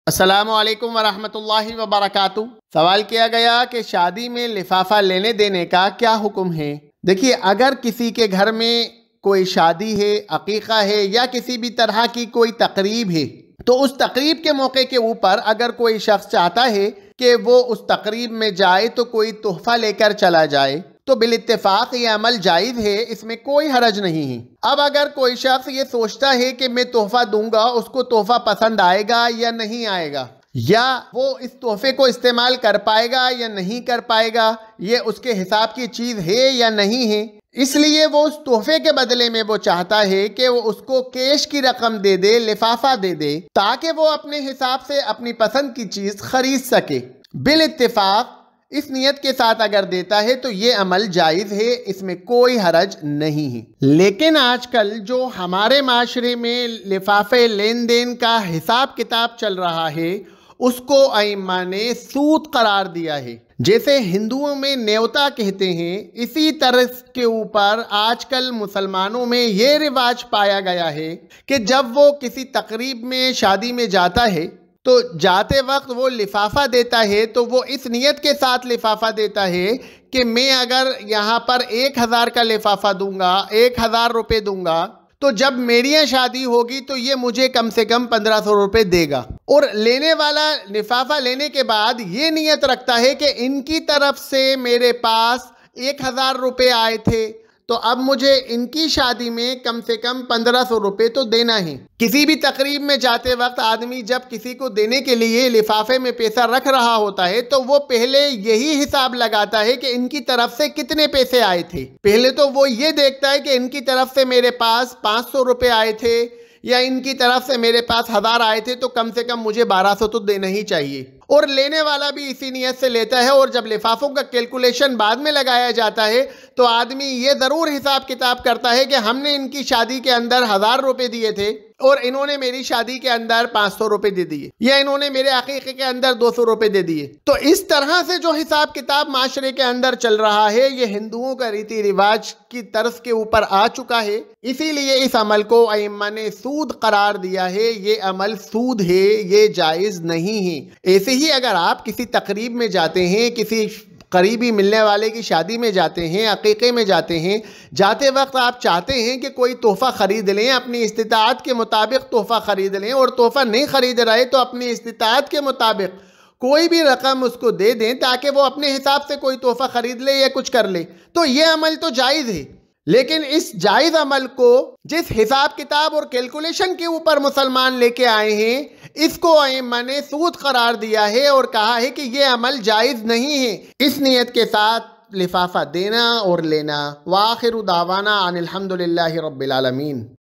अस्सलामुअलैकुम वरहमतुल्लाहि वबरकातुहू। सवाल किया गया कि शादी में लिफाफा लेने देने का क्या हुक्म है। देखिए, अगर किसी के घर में कोई शादी है, अकीका है या किसी भी तरह की कोई तकरीब है, तो उस तकरीब के मौके के ऊपर अगर कोई शख्स चाहता है कि वो उस तकरीब में जाए तो कोई तोहफा लेकर चला जाए, तो बिल इत्तेफाक ये अमल जायज़ है, इसमें कोई हरज नहीं है। अब अगर कोई शख्स ये सोचता है कि मैं तोहफा दूंगा, उसको तोहफा पसंद आएगा या नहीं आएगा, या वो इस तोहफे को इस्तेमाल कर पाएगा या नहीं कर पाएगा, ये उसके हिसाब की चीज़ है या नहीं है, इसलिए वो उस तोहफे के बदले में वो चाहता है कि वो उसको कैश की रकम दे दे, लिफाफा दे दे, ताकि वो अपने हिसाब से अपनी पसंद की चीज़ खरीद सके। बिल इत्तेफाक इस नियत के साथ अगर देता है तो ये अमल जायज़ है, इसमें कोई हरज नहीं है। लेकिन आजकल जो हमारे माशरे में लिफाफे लेन देन का हिसाब किताब चल रहा है, उसको अइम्मा ने सूद करार दिया है। जैसे हिंदुओं में न्योता कहते हैं, इसी तरह के ऊपर आजकल मुसलमानों में ये रिवाज पाया गया है कि जब वो किसी तकरीब में, शादी में जाता है, तो जाते वक्त वो लिफाफा देता है, तो वो इस नियत के साथ लिफाफा देता है कि मैं अगर यहाँ पर 1000 का लिफाफा दूंगा, 1000 रुपये दूंगा, तो जब मेरी यहाँ शादी होगी तो ये मुझे कम से कम 1500 रुपये देगा। और लेने वाला लिफाफा लेने के बाद ये नियत रखता है कि इनकी तरफ से मेरे पास 1000 रुपये आए थे, तो अब मुझे इनकी शादी में कम से कम 1500 रुपये तो देना है। किसी भी तकरीब में जाते वक्त आदमी जब किसी को देने के लिए लिफाफे में पैसा रख रहा होता है, तो वो पहले यही हिसाब लगाता है कि इनकी तरफ से कितने पैसे आए थे। पहले तो वो ये देखता है कि इनकी तरफ से मेरे पास 500 रुपये आए थे, या इनकी तरफ से मेरे पास 1000 आए थे, तो कम से कम मुझे 1200 तो देना ही चाहिए। और लेने वाला भी इसी नियत से लेता है। और जब लिफाफों का कैलकुलेशन बाद में लगाया जाता है, तो आदमी ये ज़रूर हिसाब किताब करता है कि हमने इनकी शादी के अंदर 1000 रुपये दिए थे और इन्होंने मेरी शादी के अंदर 500 रुपये दे दिए, या इन्होंने मेरे अकीक़े के अंदर 200 रुपये दे दिए। तो इस तरह से जो हिसाब किताब माशरे के अंदर चल रहा है, ये हिंदुओं का रीति रिवाज की तर्ज के ऊपर आ चुका है। इसीलिए इस अमल को अइम्मा ने सूद करार दिया है। ये अमल सूद है, ये जायज़ नहीं है। ऐसे ही अगर आप किसी तकरीब में जाते हैं, किसी करीबी मिलने वाले की शादी में जाते हैं, अकीक़े में जाते हैं, जाते वक्त आप चाहते हैं कि कोई तोहफ़ा ख़रीद लें, अपनी इस्तिताअत के मुताबिक तोहफ़ा ख़रीद लें, और तोहफ़ा नहीं ख़रीद रहे तो अपनी इस्तिताअत के मुताबिक कोई भी रकम उसको दे दें, ताकि वो अपने हिसाब से कोई तोहफ़ा ख़रीद ले या कुछ कर ले, तो ये अमल तो जायज़ है। लेकिन इस जायज़ अमल को जिस हिसाब किताब और कैलकुलेशन के ऊपर मुसलमान लेके आए हैं, इसको अइम्मा ने सूद करार दिया है और कहा है कि यह अमल जायज़ नहीं है। इस नियत के साथ लिफाफा देना और लेना। व आखिरु दावाना अनिल हम्दुलिल्लाहि रब्बिल आलमीन।